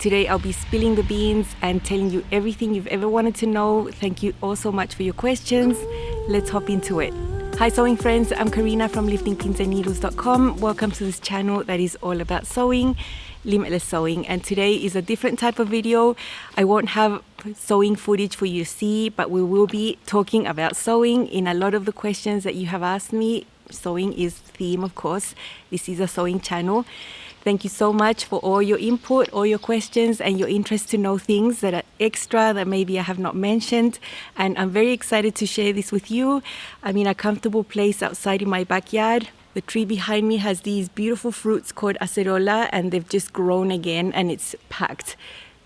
Today I'll be spilling the beans and telling you everything you've ever wanted to know. Thank you all so much for your questions. Let's hop into it. Hi sewing friends, I'm Karina from liftingpinsandneedles.com. Welcome to this channel that is all about sewing, limitless sewing, and today is a different type of video. I won't have sewing footage for you to see, but we will be talking about sewing. In a lot of the questions that you have asked me, sewing is theme, of course. This is a sewing channel. Thank you so much for all your input, all your questions, and your interest to know things that are extra that maybe I have not mentioned. And I'm very excited to share this with you. I'm in a comfortable place outside in my backyard. The tree behind me has these beautiful fruits called acerola, and they've just grown again and it's packed.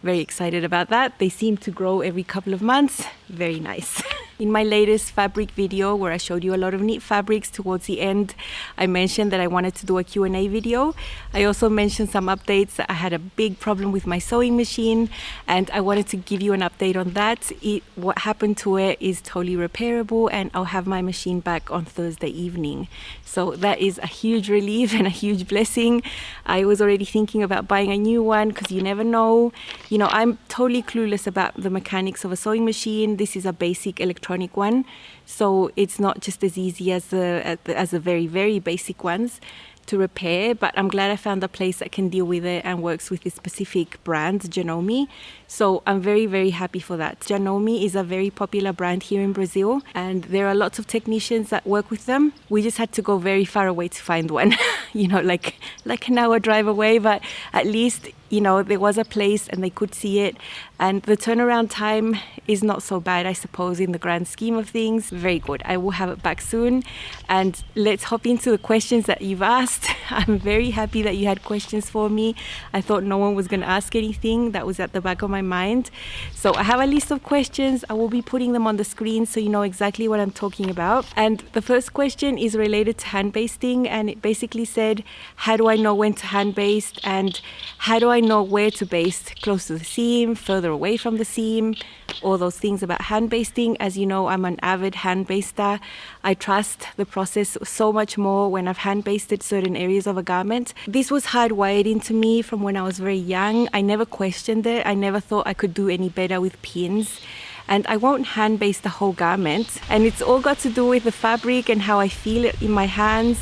Very excited about that. They seem to grow every couple of months. Very nice. In my latest fabric video where I showed you a lot of neat fabrics towards the end, I mentioned that I wanted to do a Q&A video. I also mentioned some updates. I had a big problem with my sewing machine and I wanted to give you an update on that. What happened to it is totally repairable and I'll have my machine back on Thursday evening. So that is a huge relief and a huge blessing. I was already thinking about buying a new one because you never know. You know, I'm totally clueless about the mechanics of a sewing machine. This is a basic electronic one, so it's not just as easy as the very, very basic ones to repair, but I'm glad I found a place that can deal with it and works with this specific brand, Janome. So I'm very, very happy for that. Janome is a very popular brand here in Brazil and there are lots of technicians that work with them. We just had to go very far away to find one, you know, like an hour drive away, but at least, you know, there was a place and they could see it. And the turnaround time is not so bad, I suppose, in the grand scheme of things. Very good. I will have it back soon. And let's hop into the questions that you've asked. I'm very happy that you had questions for me. I thought no one was going to ask anything. That was at the back of my mind. So I have a list of questions. I will be putting them on the screen so you know exactly what I'm talking about. And the first question is related to hand basting. And it basically said, how do I know when to hand baste? And how do I know where to baste? Close to the seam, further away from the seam, all those things about hand basting. As you know, I'm an avid hand baster. I trust the process so much more when I've hand basted certain areas of a garment. This was hardwired into me from when I was very young. I never questioned it. I never thought I could do any better with pins. And I won't hand baste the whole garment. And it's all got to do with the fabric and how I feel it in my hands.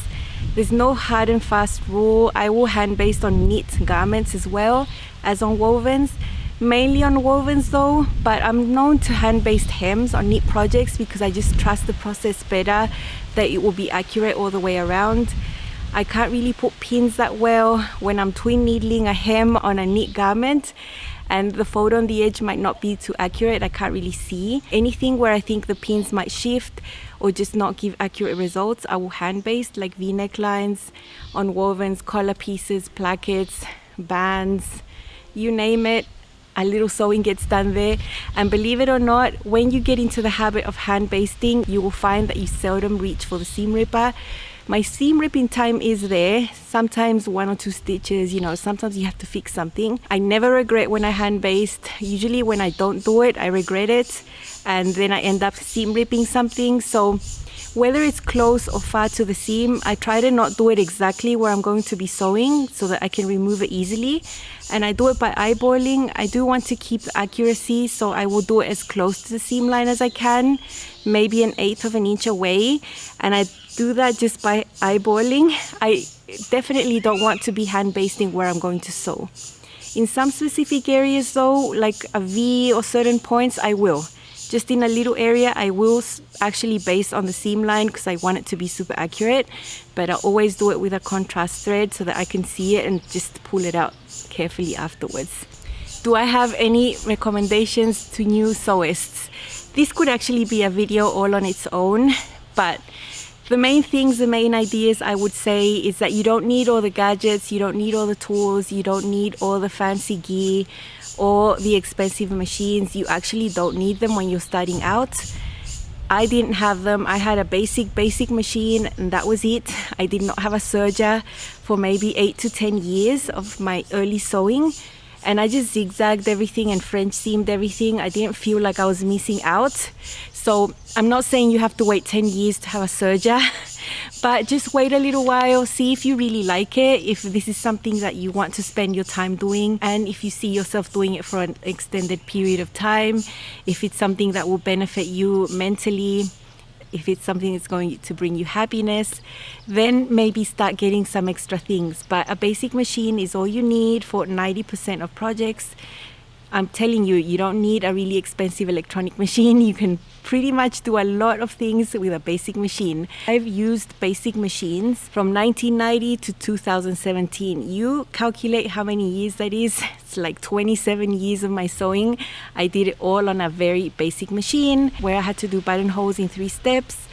There's no hard and fast rule. I will hand baste on knit garments as well as on wovens. Mainly on wovens though, but I'm known to hand baste hems on knit projects because I just trust the process better, that it will be accurate all the way around. I can't really put pins that well when I'm twin needling a hem on a knit garment and the fold on the edge might not be too accurate. I can't really see. Anything where I think the pins might shift or just not give accurate results, I will hand baste, like V-neck lines on wovens, collar pieces, plackets, bands, you name it. A little sewing gets done there. And believe it or not, when you get into the habit of hand basting, you will find that you seldom reach for the seam ripper. My seam ripping time is there, sometimes 1 or 2 stitches, you know, sometimes you have to fix something. I never regret when I hand baste. Usually when I don't do it, I regret it and then I end up seam ripping something. So whether it's close or far to the seam, I try to not do it exactly where I'm going to be sewing so that I can remove it easily. And I do it by eyeballing. I do want to keep the accuracy, so I will do it as close to the seam line as I can, maybe 1/8 of an inch away. And I do that just by eyeballing. I definitely don't want to be hand basting where I'm going to sew. In some specific areas though, like a V or certain points, I will. Just in a little area, I will actually baste on the seam line because I want it to be super accurate, but I always do it with a contrast thread so that I can see it and just pull it out carefully afterwards. Do I have any recommendations to new sewists? This could actually be a video all on its own, but the main things, the main ideas I would say is that you don't need all the gadgets, you don't need all the tools, you don't need all the fancy gear or the expensive machines. You actually don't need them when you're starting out. I didn't have them. I had a basic machine and that was it. I did not have a serger for maybe 8 to 10 years of my early sewing. And I just zigzagged everything and French seamed everything. I didn't feel like I was missing out. So I'm not saying you have to wait 10 years to have a serger, But just wait a little while, see if you really like it, if this is something that you want to spend your time doing, and if you see yourself doing it for an extended period of time, if it's something that will benefit you mentally, if it's something that's going to bring you happiness, then maybe start getting some extra things. But a basic machine is all you need for 90% of projects. I'm telling you, you don't need a really expensive electronic machine. You can pretty much do a lot of things with a basic machine. I've used basic machines from 1990 to 2017. You calculate how many years that is. It's like 27 years of my sewing. I did it all on a very basic machine where I had to do buttonholes in 3 steps,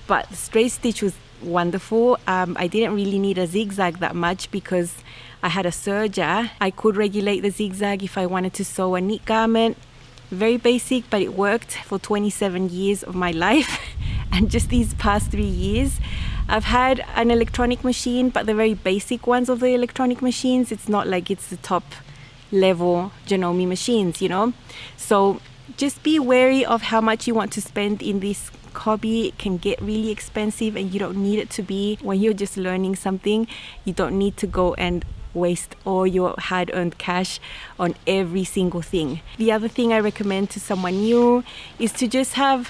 but the straight stitch was wonderful. I didn't really need a zigzag that much because I had a serger. I could regulate the zigzag if I wanted to sew a knit garment. Very basic, but it worked for 27 years of my life. And just these past 3 years, I've had an electronic machine, but the very basic ones of the electronic machines, it's not like it's the top level Janome machines, So just be wary of how much you want to spend in this hobby. It can get really expensive and you don't need it to be. When you're just learning something, you don't need to go and waste all your hard-earned cash on every single thing. The other thing I recommend to someone new is to just have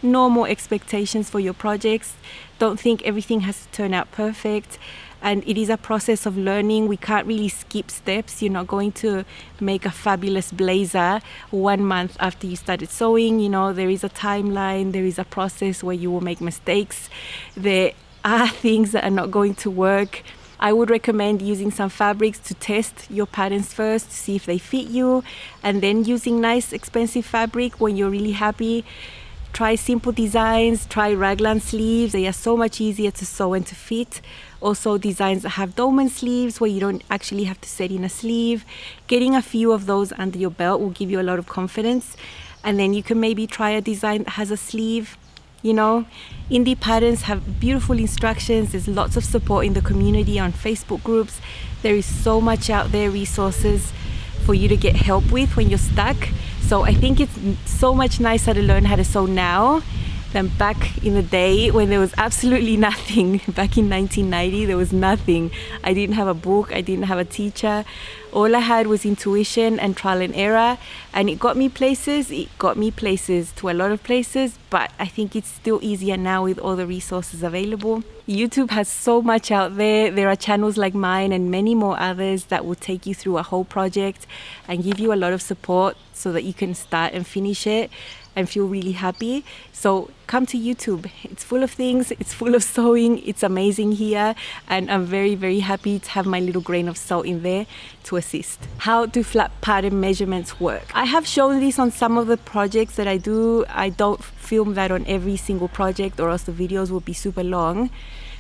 normal expectations for your projects. Don't think everything has to turn out perfect. And it is a process of learning. We can't really skip steps. You're not going to make a fabulous blazer 1 month after you started sewing. There is a timeline, there is a process where you will make mistakes. There are things that are not going to work. I would recommend using some fabrics to test your patterns first to see if they fit you, and then using nice expensive fabric when you're really happy. Try simple designs, try raglan sleeves. They are so much easier to sew and to fit. Also designs that have dolman sleeves where you don't actually have to set in a sleeve. Getting a few of those under your belt will give you a lot of confidence. And then you can maybe try a design that has a sleeve. Indie patterns have beautiful instructions. There's lots of support in the community on Facebook groups. There is so much out there, resources for you to get help with when you're stuck. So I think it's so much nicer to learn how to sew now than back in the day when there was absolutely nothing. Back in 1990, there was nothing. I didn't have a book, I didn't have a teacher. All I had was intuition and trial and error, and it got me places. It got me places to a lot of places, but I think it's still easier now with all the resources available. YouTube has so much out there. There are channels like mine and many more others that will take you through a whole project and give you a lot of support so that you can start and finish it and feel really happy. So come to YouTube. It's full of things. It's full of sewing. It's amazing here. And I'm very, very happy to have my little grain of salt in there to assist. How do flat pattern measurements work? I have shown this on some of the projects that I do. I don't film that on every single project or else the videos will be super long.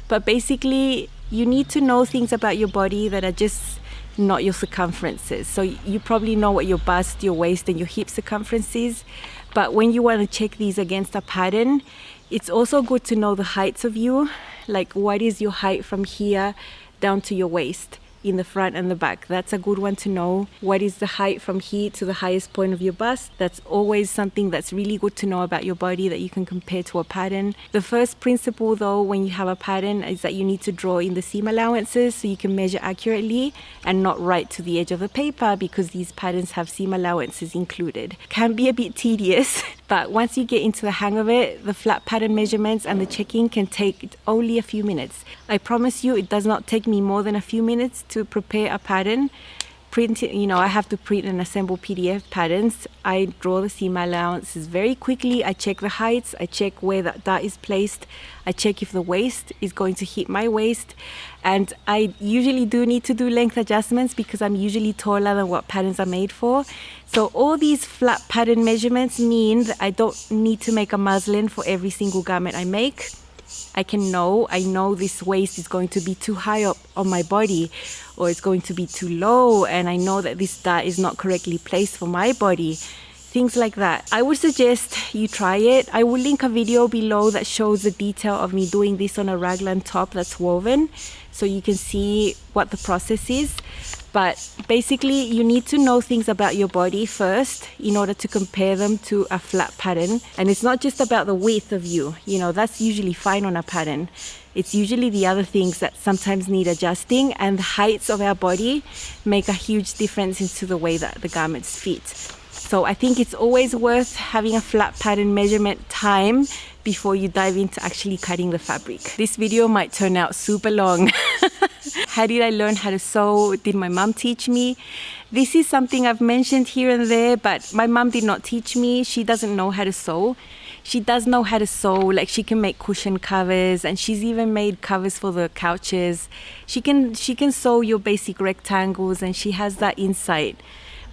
But basically, you need to know things about your body that are just not your circumferences. So you probably know what your bust, your waist, and your hip circumference is. But when you want to check these against a pattern, it's also good to know the heights of you. Like, what is your height from here down to your waist in the front and the back? That's a good one to know. What is the height from here to the highest point of your bust? That's always something that's really good to know about your body that you can compare to a pattern. The first principle though, when you have a pattern, is that you need to draw in the seam allowances so you can measure accurately and not right to the edge of the paper, because these patterns have seam allowances included. Can be a bit tedious, but once you get into the hang of it, the flat pattern measurements and the checking can take only a few minutes. I promise you, it does not take me more than a few minutes to prepare a pattern. I have to print and assemble PDF patterns. I draw the seam allowances very quickly. I check the heights. I check where the dart is placed. I check if the waist is going to hit my waist. And I usually do need to do length adjustments because I'm usually taller than what patterns are made for. So all these flat pattern measurements mean that I don't need to make a muslin for every single garment I make. I know this waist is going to be too high up on my body, or it's going to be too low, and I know that this dart is not correctly placed for my body. Things like that. I would suggest you try it. I will link a video below that shows the detail of me doing this on a raglan top that's woven, so you can see what the process is. But basically, you need to know things about your body first in order to compare them to a flat pattern. And it's not just about the width of you. That's usually fine on a pattern. It's usually the other things that sometimes need adjusting, and the heights of our body make a huge difference into the way that the garments fit. So I think it's always worth having a flat pattern measurement time before you dive into actually cutting the fabric. This video might turn out super long. How did I learn how to sew? Did my mom teach me? This is something I've mentioned here and there, but my mom did not teach me. She doesn't know how to sew. She does know how to sew, like she can make cushion covers, and she's even made covers for the couches. She can sew your basic rectangles, and she has that insight.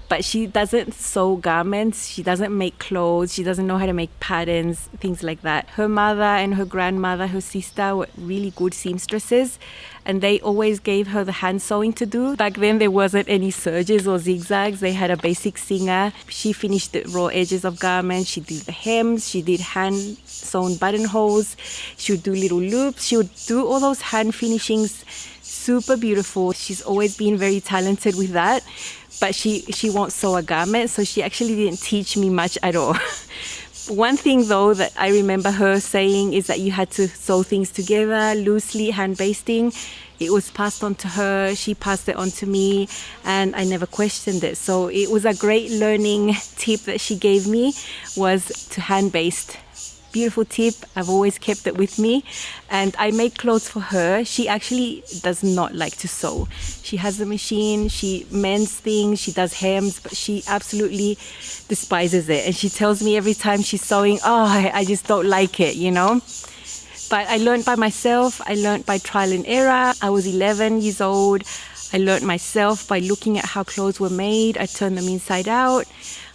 But she doesn't sew garments, she doesn't make clothes, she doesn't know how to make patterns, things like that. Her mother and her grandmother, her sister, were really good seamstresses, and they always gave her the hand sewing to do. Back then there wasn't any serges or zigzags, they had a basic singer. She finished the raw edges of garments, she did the hems, she did hand sewn buttonholes, she would do little loops, she would do all those hand finishings, super beautiful. She's always been very talented with that. But she won't sew a garment, so she actually didn't teach me much at all. One thing though that I remember her saying is that you had to sew things together loosely, hand basting. It was passed on to her, she passed it on to me, and I never questioned it. So it was a great learning tip that she gave me, was to hand baste. Beautiful tip, I've always kept it with me, and I make clothes for her. She actually does not like to sew. She has a machine, she mends things, she does hems, but she absolutely despises it, and she tells me every time she's sewing, I just don't like it, you know. But I learned by myself, I learned by trial and error. I was 11 years old. I learned myself by looking at how clothes were made. I turned them inside out.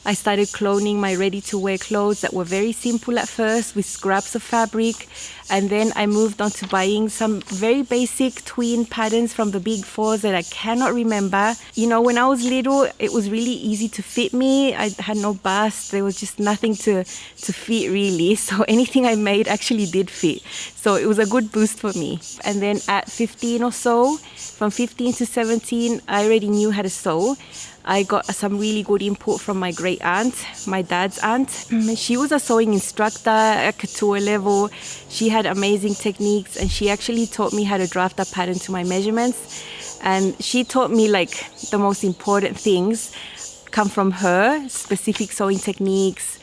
I started cloning my ready-to-wear clothes that were very simple at first with scraps of fabric, and then I moved on to buying some very basic tween patterns from the big fours that I cannot remember. You know, when I was little, it was really easy to fit me. I had no bust, there was just nothing to fit really, so anything I made actually did fit. So it was a good boost for me. And then at 15 or so, from 15 to 17, I already knew how to sew. I got some really good input from my great aunt, my dad's aunt. She was a sewing instructor at couture level. She had amazing techniques, and she actually taught me how to draft a pattern to my measurements. And she taught me like the most important things come from her, specific sewing techniques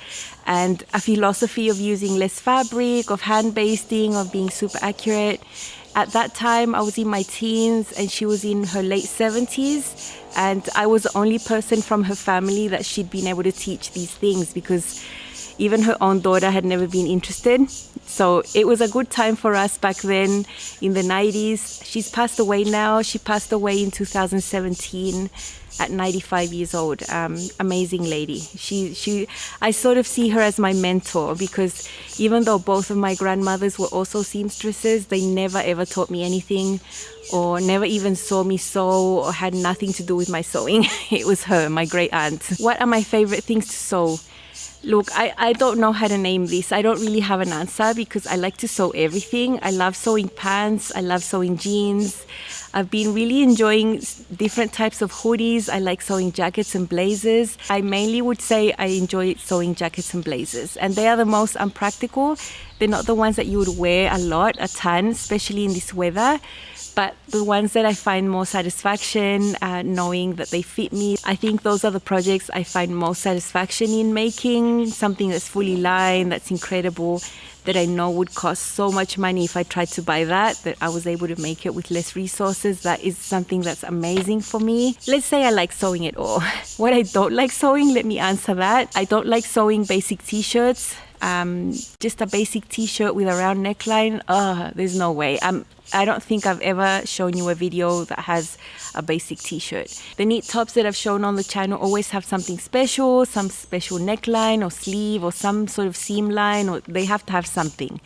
and a philosophy of using less fabric, of hand basting, of being super accurate. At that time, I was in my teens and she was in her late 70s. And I was the only person from her family that she'd been able to teach these things, because even her own daughter had never been interested. So it was a good time for us back then in the 90s. She's passed away now. She passed away in 2017 at 95 years old. Amazing lady. I sort of see her as my mentor, because even though both of my grandmothers were also seamstresses, they never ever taught me anything, or never even saw me sew, or had nothing to do with my sewing. It was her, my great aunt. What are my favorite things to sew? Look, I don't know how to name this. I don't really have an answer, because I like to sew everything. I love sewing pants, I love sewing jeans. I've been really enjoying different types of hoodies. I like sewing jackets and blazers. I mainly would say I enjoy sewing jackets and blazers, and they are the most unpractical. They're not the ones that you would wear a ton, especially in this weather. But the ones that I find more satisfaction, knowing that they fit me, I think those are the projects I find most satisfaction in making. Something that's fully lined, that's incredible, that I know would cost so much money if I tried to buy that I was able to make it with less resources. That is something that's amazing for me. Let's say I like sewing it all. What I don't like sewing, let me answer that. I don't like sewing basic t-shirts. Just a basic t-shirt with a round neckline. There's no way. I don't think I've ever shown you a video that has a basic t-shirt. The knit tops that I've shown on the channel always have something special, some special neckline or sleeve or some sort of seam line, or they have to have something.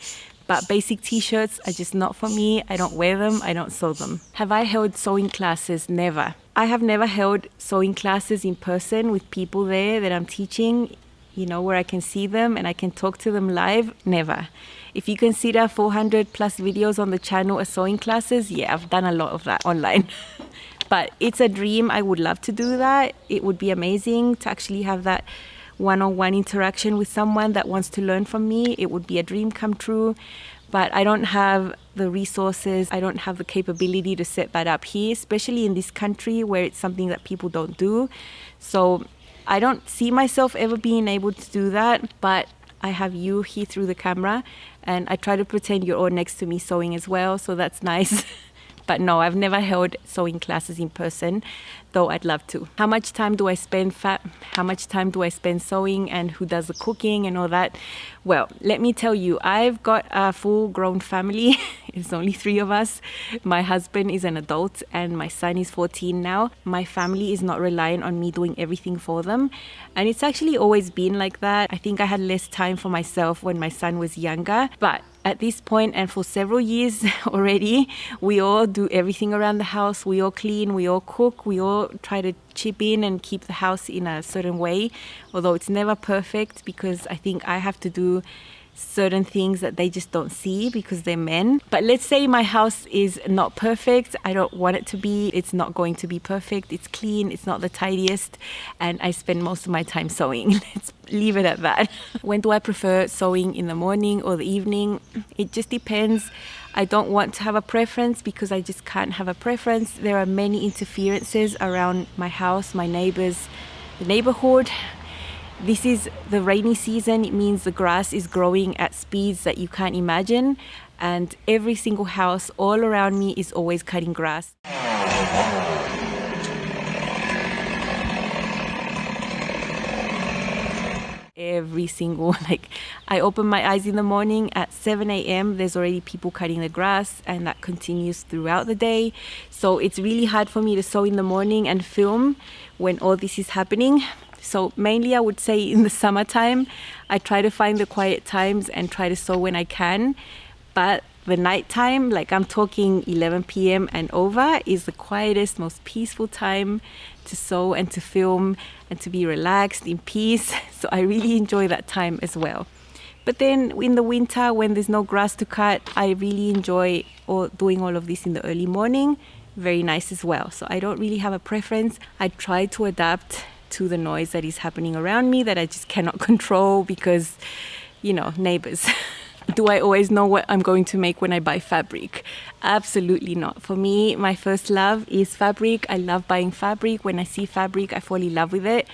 But basic t-shirts are just not for me. I don't wear them, I don't sew them. Have I held sewing classes? Never. I have never held sewing classes in person with people there that I'm teaching, you know, where I can see them and I can talk to them live. Never. If you consider 400 plus videos on the channel as sewing classes, yeah, I've done a lot of that online. But it's a dream. I would love to do that. It would be amazing to actually have that one-on-one interaction with someone that wants to learn from me. It would be a dream come true. but I don't have the resources, I don't have the capability to set that up here, especially in this country where it's something that people don't do. So I don't see myself ever being able to do that, but I have you here through the camera, and I try to pretend you're all next to me sewing as well, so that's nice. But no, I've never held sewing classes in person, though I'd love to. How much time do I spend sewing, and who does the cooking and all that? Well, let me tell you, I've got a full-grown family. It's only 3 of us. My husband is an adult and my son is 14 now. My family is not reliant on me doing everything for them. And it's actually always been like that. I think I had less time for myself when my son was younger. But at this point, and for several years already, we all do everything around the house. We all clean, we all cook, we all try to chip in and keep the house in a certain way. Although it's never perfect, because I think I have to do certain things that they just don't see because they're men. But let's say my house is not perfect. I don't want it to be. It's not going to be perfect. It's clean. It's not the tidiest. And I spend most of my time sewing. Let's leave it at that. When do I prefer sewing, in the morning or the evening? It just depends. I don't want to have a preference because I just can't have a preference. There are many interferences around my house, my neighbors, the neighborhood. This is the rainy season. It means the grass is growing at speeds that you can't imagine. And every single house all around me is always cutting grass. Every single, I open my eyes in the morning at 7 a.m. There's already people cutting the grass, and that continues throughout the day. So it's really hard for me to sew in the morning and film when all this is happening. So mainly I would say in the summertime, I try to find the quiet times and try to sew when I can. But the nighttime, I'm talking 11 p.m. and over, is the quietest, most peaceful time to sew and to film and to be relaxed in peace. So I really enjoy that time as well. But then in the winter, when there's no grass to cut, I really enjoy doing all of this in the early morning. Very nice as well. So I don't really have a preference. I try to adapt to the noise that is happening around me that I just cannot control because, neighbors. Do I always know what I'm going to make when I buy fabric? Absolutely not. For me, my first love is fabric. I love buying fabric. When I see fabric, I fall in love with it.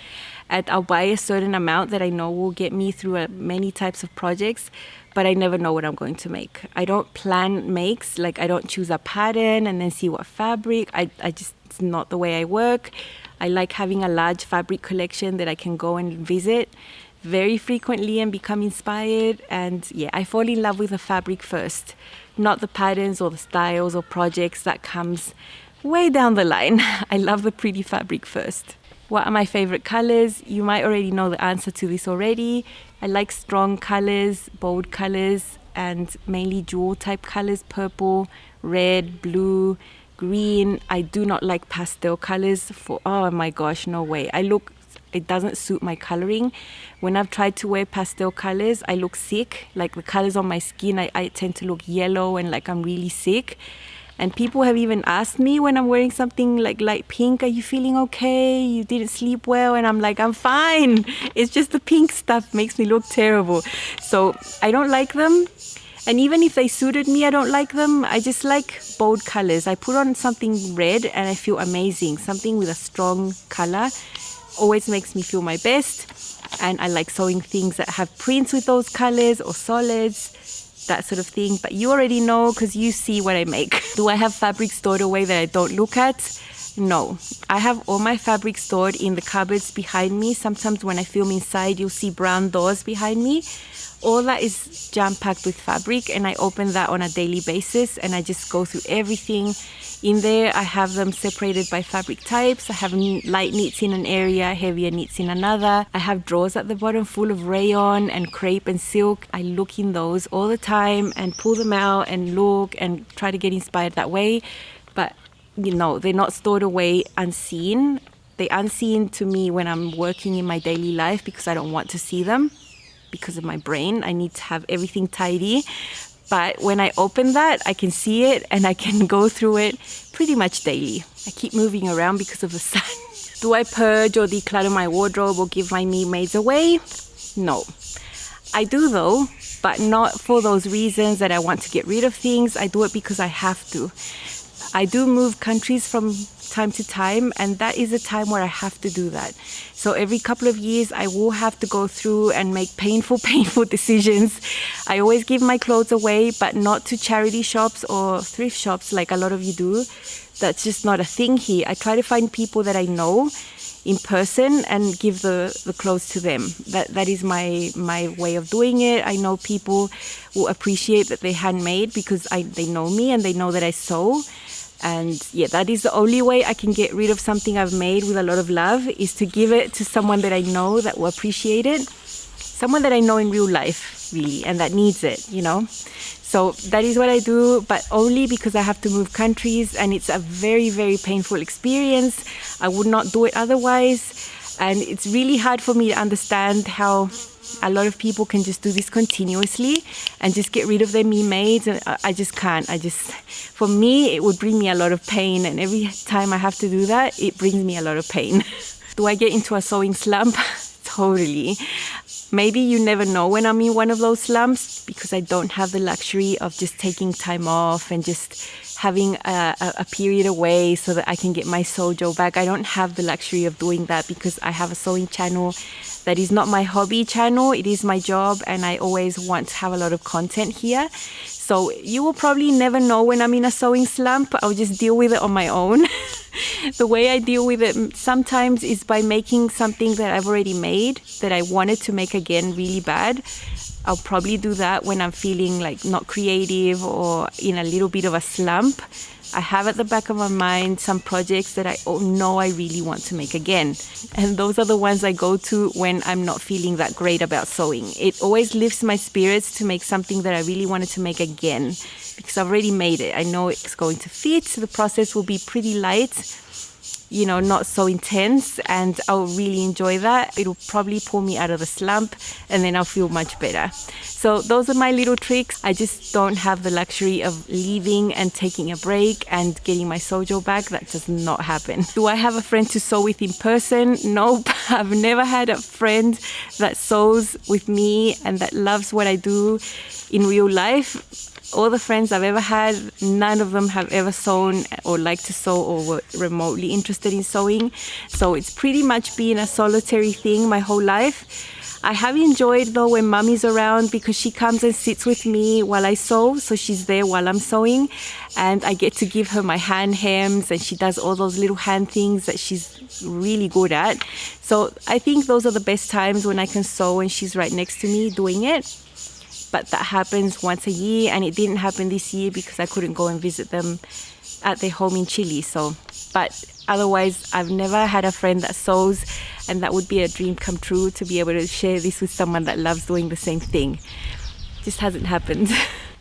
And I'll buy a certain amount that I know will get me through many types of projects, but I never know what I'm going to make. I don't plan makes. I don't choose a pattern and then see what fabric. It's not the way I work. I like having a large fabric collection that I can go and visit very frequently and become inspired. And I fall in love with the fabric first, not the patterns or the styles or projects. That comes way down the line. I love the pretty fabric first. What are my favorite colors? You might already know the answer to this already. I like strong colors, bold colors, and mainly jewel type colors: purple, red, blue, green. I do not like pastel colors. Oh my gosh, no way. It doesn't suit my coloring. When I've tried to wear pastel colors, I look sick. The colors on my skin, I tend to look yellow and I'm really sick. And people have even asked me when I'm wearing something light pink, are you feeling okay? You didn't sleep well? And I'm I'm fine. It's just the pink stuff makes me look terrible. So I don't like them. And even if they suited me, I don't like them. I just like bold colors. I put on something red and I feel amazing. Something with a strong color always makes me feel my best. And I like sewing things that have prints with those colors or solids, that sort of thing. But you already know because you see what I make. Do I have fabric stored away that I don't look at? No. I have all my fabric stored in the cupboards behind me. Sometimes when I film inside, you'll see brown doors behind me. All that is jam-packed with fabric, and I open that on a daily basis, and I just go through everything in there. I have them separated by fabric types. I have light knits in an area, heavier knits in another. I have drawers at the bottom full of rayon and crepe and silk. I look in those all the time and pull them out and look and try to get inspired that way. But they're not stored away unseen. They're unseen to me when I'm working in my daily life because I don't want to see them. Because of my brain, I need to have everything tidy. But when I open that, I can see it and I can go through it pretty much daily. I keep moving around because of the sun. Do I purge or declutter my wardrobe or give my maids away? No. I do though, but not for those reasons that I want to get rid of things. I do it because I have to. I do move countries from time to time, and that is a time where I have to do that. So every couple of years I will have to go through and make painful decisions. I always give my clothes away, but not to charity shops or thrift shops like a lot of you do. That's just not a thing here. I try to find people that I know in person and give the clothes to them. That is my way of doing it. I know people will appreciate that they're handmade because they know me and they know that I sew. And yeah, that is the only way I can get rid of something I've made with a lot of love, is to give it to someone that I know that will appreciate it. Someone that I know in real life, really, and that needs it, you know. So that is what I do, but only because I have to move countries, and it's a very, very painful experience. I would not do it otherwise. And it's really hard for me to understand how a lot of people can just do this continuously and just get rid of their me-mades. And I just can't. For me, it would bring me a lot of pain. And every time I have to do that, it brings me a lot of pain. Do I get into a sewing slump? Totally. Maybe you never know when I'm in one of those slumps, because I don't have the luxury of just taking time off and just having a period away so that I can get my sojo back. I don't have the luxury of doing that because I have a sewing channel that is not my hobby channel. It is my job, and I always want to have a lot of content here. So you will probably never know when I'm in a sewing slump. I'll just deal with it on my own. The way I deal with it sometimes is by making something that I've already made that I wanted to make again really bad. I'll probably do that when I'm feeling like not creative or in a little bit of a slump. I have at the back of my mind some projects that I know I really want to make again. And those are the ones I go to when I'm not feeling that great about sewing. It always lifts my spirits to make something that I really wanted to make again, because I've already made it. I know it's going to fit. The process will be pretty light, you know, not so intense, and I'll really enjoy that. It'll probably pull me out of the slump, and then I'll feel much better. So those are my little tricks. I just don't have the luxury of leaving and taking a break and getting my sojo back. That does not happen. Do I have a friend to sew with in person? Nope. I've never had a friend that sews with me and that loves what I do in real life. All the friends I've ever had, none of them have ever sewn or liked to sew or were remotely interested in sewing. So it's pretty much been a solitary thing my whole life. I have enjoyed though when Mummy's around, because she comes and sits with me while I sew. So she's there while I'm sewing, and I get to give her my hand hems, and she does all those little hand things that she's really good at. So I think those are the best times when I can sew and she's right next to me doing it. But that happens once a year, and it didn't happen this year because I couldn't go and visit them at their home in Chile. But otherwise, I've never had a friend that sews, and that would be a dream come true, to be able to share this with someone that loves doing the same thing. Just hasn't happened.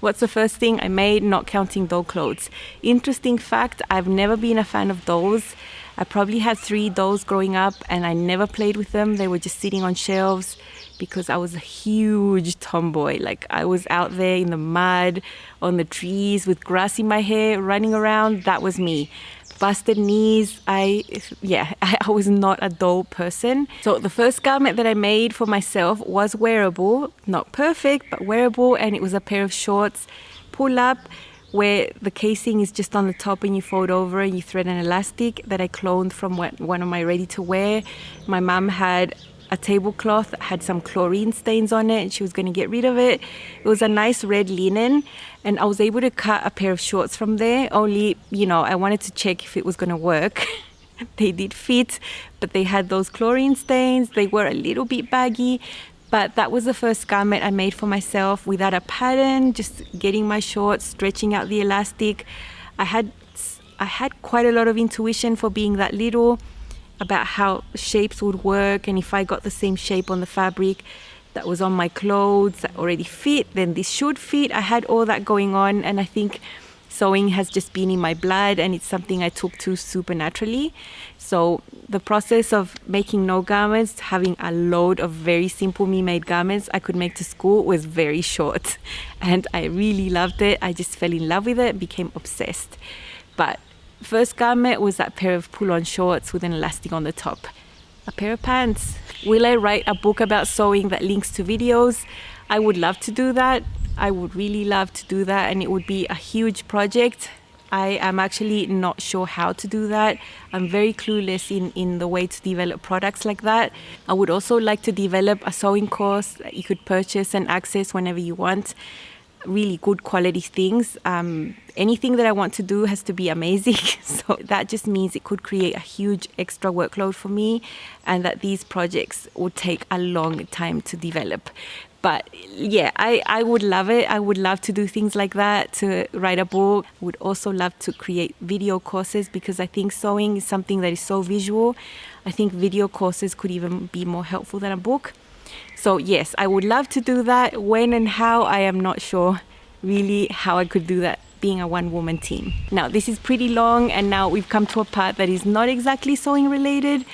What's the first thing I made, not counting doll clothes? Interesting fact, I've never been a fan of dolls. I probably had 3 dolls growing up, and I never played with them. They were just sitting on shelves because I was a huge tomboy. Like, I was out there in the mud, on the trees, with grass in my hair, running around. That was me. Busted knees. I was not a doll person. So the first garment that I made for myself was wearable. Not perfect, but wearable. And it was a pair of shorts, pull up, where the casing is just on the top and you fold over and you thread an elastic, that I cloned from one of my ready to wear. My mum had a tablecloth that had some chlorine stains on it, and she was going to get rid of it. It was a nice red linen, and I was able to cut a pair of shorts from there. Only, I wanted to check if it was going to work. They did fit, but they had those chlorine stains. They were a little bit baggy. But that was the first garment I made for myself without a pattern, just getting my shorts, stretching out the elastic. I had quite a lot of intuition for being that little, about how shapes would work, and if I got the same shape on the fabric that was on my clothes that already fit, then this should fit. I had all that going on, and I think sewing has just been in my blood, and it's something I took to super naturally. So the process of making no garments, having a load of very simple me-made garments I could make to school, was very short, and I really loved it. I just fell in love with it, became obsessed. But first garment was that pair of pull-on shorts with an elastic on the top. A pair of pants. Will I write a book about sewing that links to videos? I would love to do that. I would really love to do that, and it would be a huge project. I am actually not sure how to do that. I'm very clueless in the way to develop products like that. I would also like to develop a sewing course that you could purchase and access whenever you want. Really good quality things. Anything that I want to do has to be amazing. So that just means it could create a huge extra workload for me, and that these projects would take a long time to develop. But yeah, I would love it. I would love to do things like that, to write a book. I would also love to create video courses, because I think sewing is something that is so visual. I think video courses could even be more helpful than a book. So yes, I would love to do that. When and how, I am not sure really how I could do that, being a one-woman team. Now, this is pretty long, and now we've come to a part that is not exactly sewing related.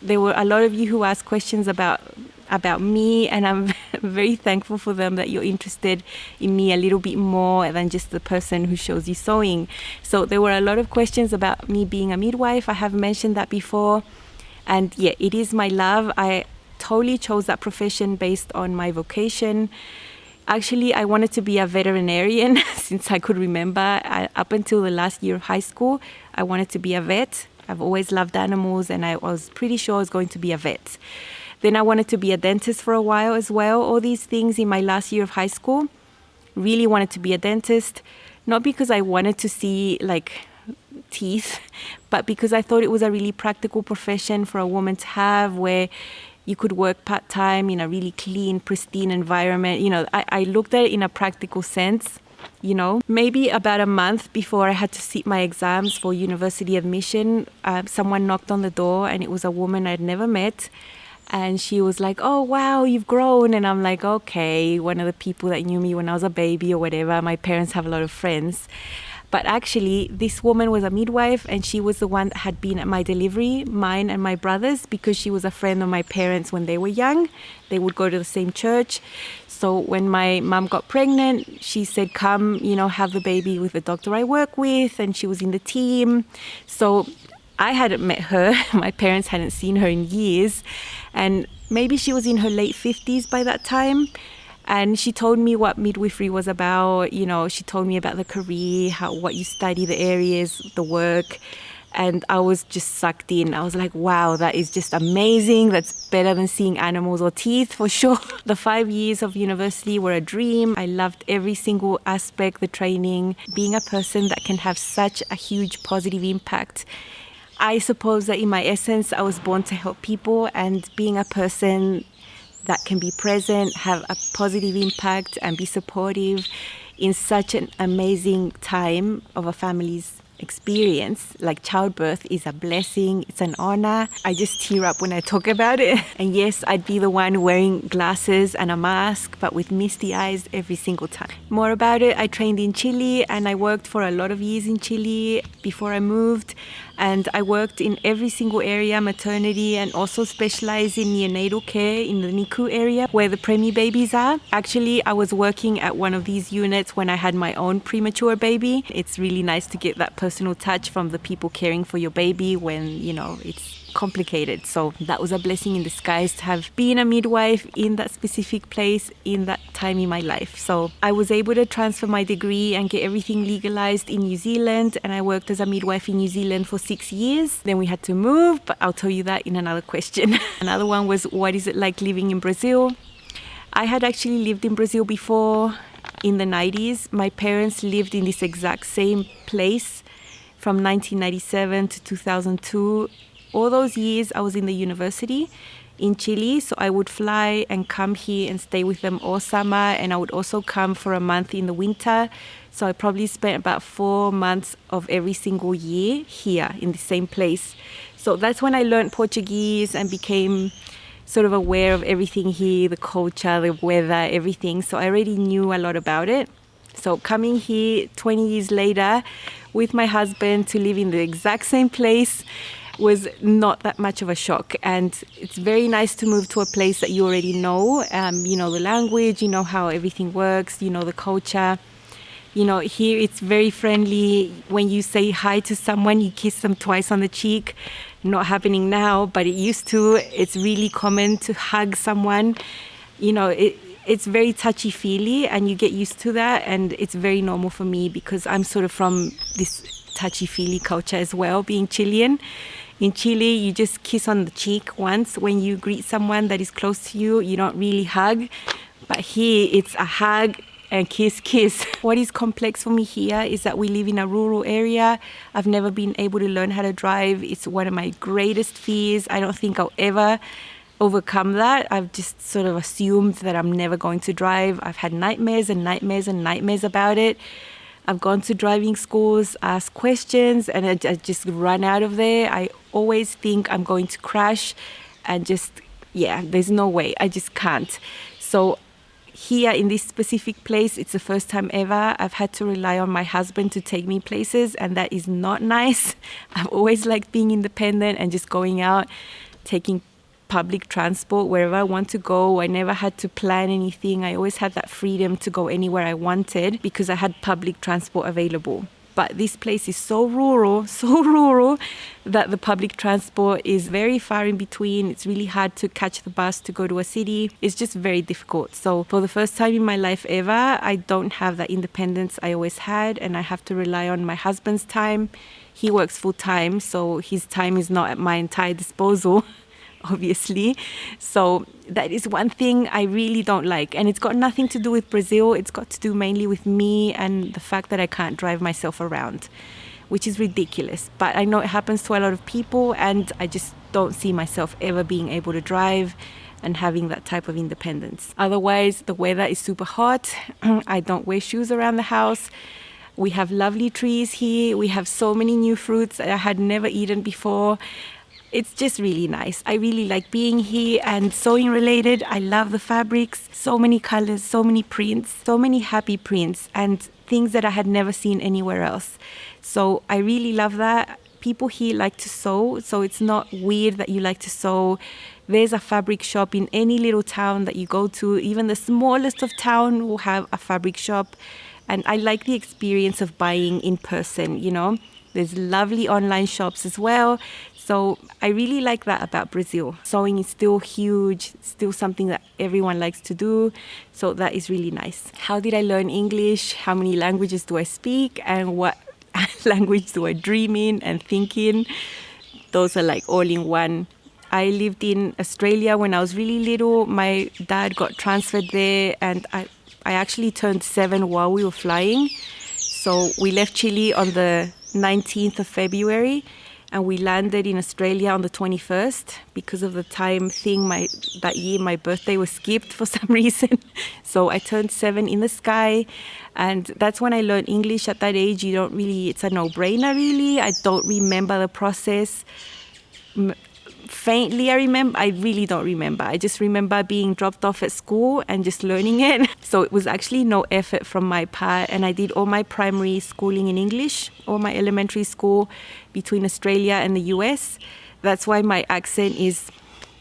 There were a lot of you who asked questions about me, and I'm very thankful for them, that you're interested in me a little bit more than just the person who shows you sewing. So there were a lot of questions about me being a midwife. I have mentioned that before, and yeah, it is my love. I totally chose that profession based on my vocation. Actually, I wanted to be a veterinarian since I could remember. Up until the last year of high school, I wanted to be a vet. I've always loved animals, and I was pretty sure I was going to be a vet. Then I wanted to be a dentist for a while as well. All these things in my last year of high school. Really wanted to be a dentist, not because I wanted to see like teeth, but because I thought it was a really practical profession for a woman to have, where you could work part-time in a really clean, pristine environment. You know, I looked at it in a practical sense. You know, maybe about a month before I had to sit my exams for university admission, someone knocked on the door, and it was a woman I'd never met. And she was like, "Oh, wow, you've grown." And I'm like, okay, one of the people that knew me when I was a baby or whatever. My parents have a lot of friends. But actually, this woman was a midwife, and she was the one that had been at my delivery, mine and my brother's, because she was a friend of my parents when they were young. They would go to the same church. So when my mom got pregnant, she said, "Come, you know, have the baby with the doctor I work with." And she was in the team. So I hadn't met her. My parents hadn't seen her in years. And maybe she was in her late 50s by that time. And she told me what midwifery was about. You know, she told me about the career, what you study, the areas, the work. And I was just sucked in. I was like, wow, that is just amazing. That's better than seeing animals or teeth for sure. The 5 years of university were a dream. I loved every single aspect, the training, being a person that can have such a huge positive impact. I suppose that in my essence, I was born to help people, and being a person that can be present, have a positive impact, and be supportive in such an amazing time of a family's experience, like childbirth, is a blessing. It's an honor. I just tear up when I talk about it. And yes, I'd be the one wearing glasses and a mask, but with misty eyes every single time. More about it, I trained in Chile, and I worked for a lot of years in Chile before I moved. And I worked in every single area, maternity, and also specialized in neonatal care in the NICU area where the preemie babies are. Actually, I was working at one of these units when I had my own premature baby. It's really nice to get that personal touch from the people caring for your baby when, you know, it's complicated. So that was a blessing in disguise to have been a midwife in that specific place in that time in my life. So I was able to transfer my degree and get everything legalized in New Zealand, and I worked as a midwife in New Zealand for 6 years. Then we had to move, but I'll tell you that in another question. Another one was, what is it like living in Brazil? I had actually lived in Brazil before in the 90s. My parents lived in this exact same place from 1997 to 2002. All those years I was in the university in Chile, so I would fly and come here and stay with them all summer, and I would also come for a month in the winter. So I probably spent about 4 months of every single year here in the same place. So that's when I learned Portuguese and became sort of aware of everything here, the culture, the weather, everything. So I already knew a lot about it. So coming here 20 years later with my husband to live in the exact same place was not that much of a shock. And it's very nice to move to a place that you already know. You know the language, you know how everything works, you know the culture. You know, here it's very friendly. When you say hi to someone, you kiss them twice on the cheek. Not happening now, but it used to. It's really common to hug someone. You know, it's very touchy-feely, and you get used to that, and it's very normal for me because I'm sort of from this touchy-feely culture as well, being Chilean. In Chile, you just kiss on the cheek once when you greet someone that is close to you. You don't really hug. But here, it's a hug and kiss, kiss. What is complex for me here is that we live in a rural area. I've never been able to learn how to drive. It's one of my greatest fears. I don't think I'll ever overcome that. I've just sort of assumed that I'm never going to drive. I've had nightmares and nightmares and nightmares about it. I've gone to driving schools, asked questions, and I just run out of there. I always think I'm going to crash and there's no way. I just can't. So here in this specific place, it's the first time ever I've had to rely on my husband to take me places, and that is not nice. I've always liked being independent and just going out, taking public transport wherever I want to go. I never had to plan anything. I always had that freedom to go anywhere I wanted because I had public transport available. But this place is so rural that the public transport is very far in between. It's really hard to catch the bus to go to a city. It's just very difficult. So for the first time in my life ever, I don't have that independence I always had, and I have to rely on my husband's time. He works full time, so his time is not at my entire disposal. Obviously. So that is one thing I really don't like. And it's got nothing to do with Brazil. It's got to do mainly with me and the fact that I can't drive myself around, which is ridiculous. But I know it happens to a lot of people, and I just don't see myself ever being able to drive and having that type of independence. Otherwise, the weather is super hot. I don't wear shoes around the house. We have lovely trees here. We have so many new fruits that I had never eaten before. It's just really nice. I really like being here, and sewing related, I love the fabrics. So many colors, so many prints, so many happy prints and things that I had never seen anywhere else. So I really love that. People here like to sew, so it's not weird that you like to sew. There's a fabric shop in any little town that you go to. Even the smallest of town will have a fabric shop. And I like the experience of buying in person, you know. There's lovely online shops as well. So I really like that about Brazil. Sewing is still huge, still something that everyone likes to do. So that is really nice. How did I learn English? How many languages do I speak? And what language do I dream in and think in? Those are like all in one. I lived in Australia when I was really little. My dad got transferred there, and I actually turned 7 while we were flying. So we left Chile on the 19th of February. And we landed in Australia on the 21st. Because of the time thing, that year my birthday was skipped for some reason. So I turned 7 in the sky. And that's when I learned English. At that age, it's a no-brainer really. I don't remember the process. Faintly, I really don't remember. I just remember being dropped off at school and just learning it. So it was actually no effort from my part. And I did all my primary schooling in English, all my elementary school between Australia and the US. That's why my accent is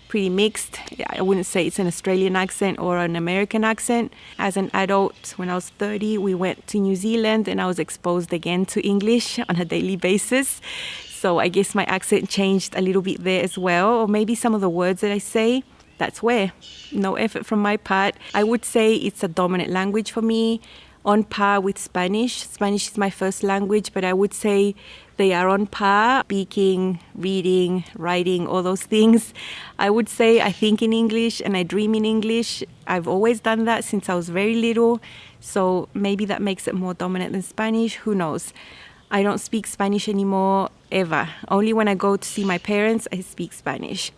pretty mixed. I wouldn't say it's an Australian accent or an American accent. As an adult, when I was 30, we went to New Zealand, and I was exposed again to English on a daily basis. So I guess my accent changed a little bit there as well, or maybe some of the words that I say. That's where. No effort from my part. I would say it's a dominant language for me, on par with Spanish. Spanish is my first language, but I would say they are on par. Speaking, reading, writing, all those things. I would say I think in English and I dream in English. I've always done that since I was very little. So maybe that makes it more dominant than Spanish. Who knows? I don't speak Spanish anymore, ever. Only when I go to see my parents, I speak Spanish.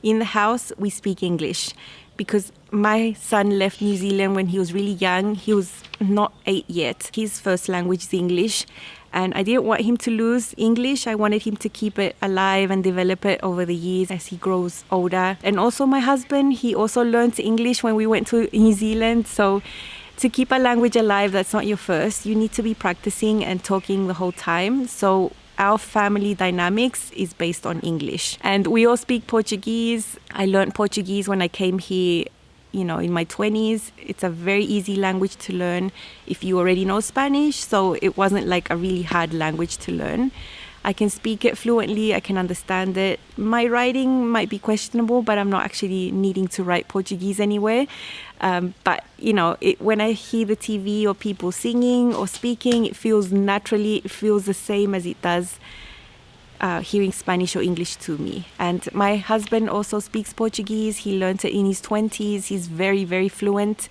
In the house, we speak English because my son left New Zealand when he was really young. He was not 8 yet. His first language is English, and I didn't want him to lose English. I wanted him to keep it alive and develop it over the years as he grows older. And also my husband, he also learned English when we went to New Zealand. So to keep a language alive that's not your first, you need to be practicing and talking the whole time. So our family dynamics is based on English. And we all speak Portuguese. I learned Portuguese when I came here, in my 20s. It's a very easy language to learn if you already know Spanish. So it wasn't like a really hard language to learn. I can speak it fluently, I can understand it. My writing might be questionable, but I'm not actually needing to write Portuguese anywhere. But, when I hear the TV or people singing or speaking, it feels the same as it does hearing Spanish or English to me. And my husband also speaks Portuguese. He learned it in his 20s. He's very, very fluent.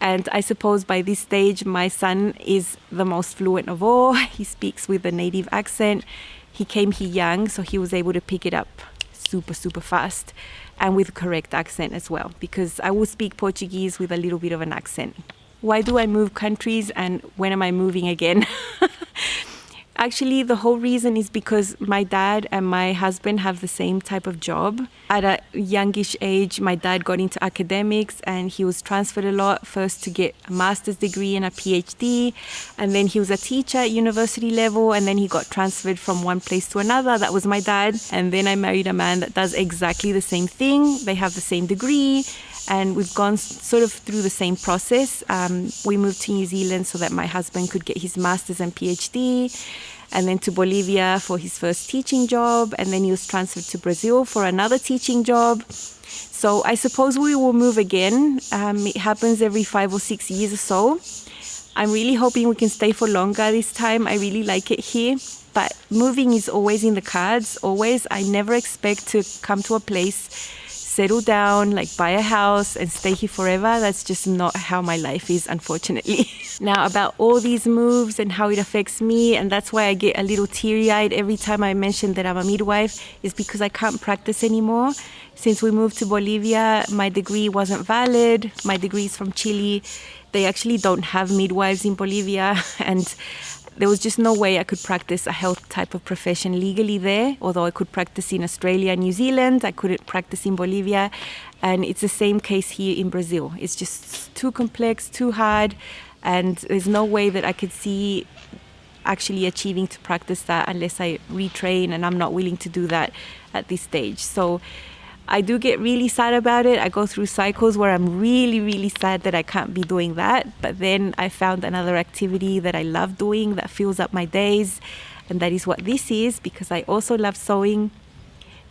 And I suppose by this stage, my son is the most fluent of all. He speaks with a native accent. He came here young, so he was able to pick it up super, super fast and with correct accent as well, because I will speak Portuguese with a little bit of an accent. Why do I move countries and when am I moving again? Actually, the whole reason is because my dad and my husband have the same type of job. At a youngish age, my dad got into academics and he was transferred a lot, first to get a master's degree and a PhD. And then he was a teacher at university level, and then he got transferred from one place to another. That was my dad. And then I married a man that does exactly the same thing. They have the same degree. And we've gone sort of through the same process. We moved to New Zealand so that my husband could get his master's and PhD, and then to Bolivia for his first teaching job, and then he was transferred to Brazil for another teaching job. So I suppose we will move again. It happens every 5 or 6 years or so. I'm really hoping we can stay for longer this time. I really like it here. But moving is always in the cards, always. I never expect to come to a place, settle down, like buy a house and stay here forever. That's just not how my life is, unfortunately. Now, about all these moves and how it affects me, and that's why I get a little teary-eyed every time I mention that I'm a midwife, is because I can't practice anymore. Since we moved to Bolivia, my degree wasn't valid. My degree is from Chile. They actually don't have midwives in Bolivia, and there was just no way I could practice a health type of profession legally there. Although I could practice in Australia and New Zealand, I couldn't practice in Bolivia. And it's the same case here in Brazil. It's just too complex, too hard, and there's no way that I could see actually achieving to practice that unless I retrain, and I'm not willing to do that at this stage. So I do get really sad about it. I go through cycles where I'm really, really sad that I can't be doing that. But then I found another activity that I love doing that fills up my days. And that is what this is, because I also love sewing.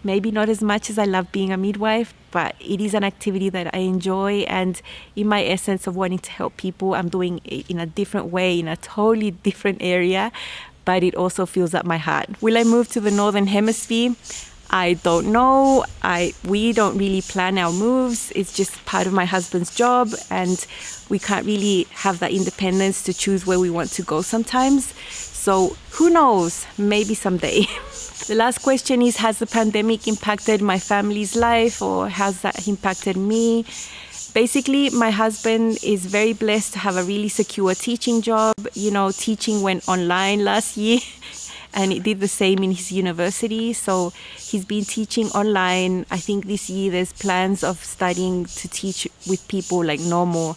Maybe not as much as I love being a midwife, but it is an activity that I enjoy. And in my essence of wanting to help people, I'm doing it in a different way, in a totally different area. But it also fills up my heart. Will I move to the Northern Hemisphere? I don't know. We don't really plan our moves. It's just part of my husband's job, and we can't really have that independence to choose where we want to go sometimes. So who knows? Maybe someday. The last question is, has the pandemic impacted my family's life, or has that impacted me? Basically, my husband is very blessed to have a really secure teaching job. Teaching went online last year. And it did the same in his university. So he's been teaching online. I think this year there's plans of starting to teach with people like normal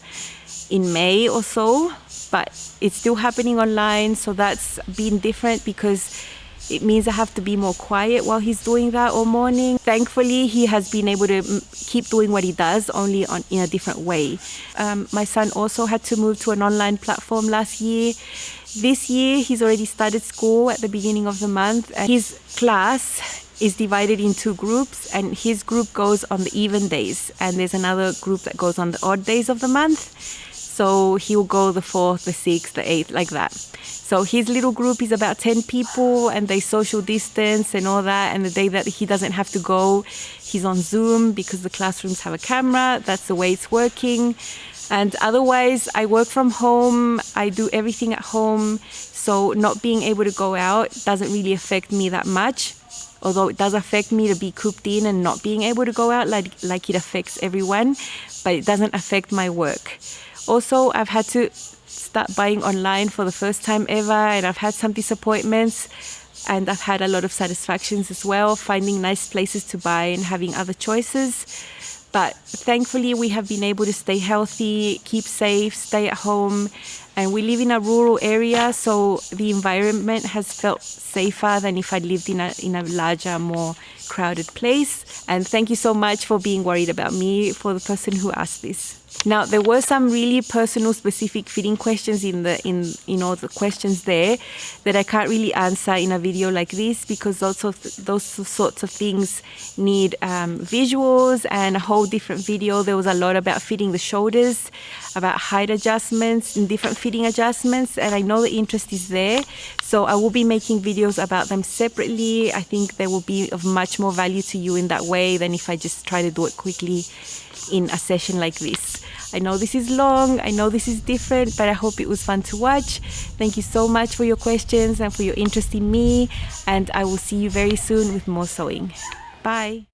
in May or so. But it's still happening online. So that's been different because it means I have to be more quiet while he's doing that all morning. Thankfully, he has been able to keep doing what he does, only in a different way. My son also had to move to an online platform last year. This year, he's already started school at the beginning of the month. And his class is divided in 2 groups, and his group goes on the even days. And there's another group that goes on the odd days of the month. So he'll go the 4th, the 6th, the 8th, like that. So his little group is about 10 people, and they social distance and all that. And the day that he doesn't have to go, he's on Zoom because the classrooms have a camera. That's the way it's working. And otherwise, I work from home. I do everything at home. So not being able to go out doesn't really affect me that much. Although it does affect me to be cooped in and not being able to go out like it affects everyone. But it doesn't affect my work. Also, I've had to start buying online for the first time ever. And I've had some disappointments. And I've had a lot of satisfactions as well, finding nice places to buy and having other choices. But thankfully, we have been able to stay healthy, keep safe, stay at home. And we live in a rural area, so the environment has felt safer than if I lived in a larger, more crowded place. And thank you so much for being worried about me, for the person who asked this. Now, there were some really personal, specific fitting questions in the questions there that I can't really answer in a video like this, because those sorts of things need visuals and a whole different video. There was a lot about fitting the shoulders, about height adjustments and different fitting adjustments, and I know the interest is there. So I will be making videos about them separately. I think they will be of much more value to you in that way than if I just try to do it quickly in a session like this. I know this is long, I know this is different, but I hope it was fun to watch. Thank you so much for your questions and for your interest in me, and I will see you very soon with more sewing. Bye.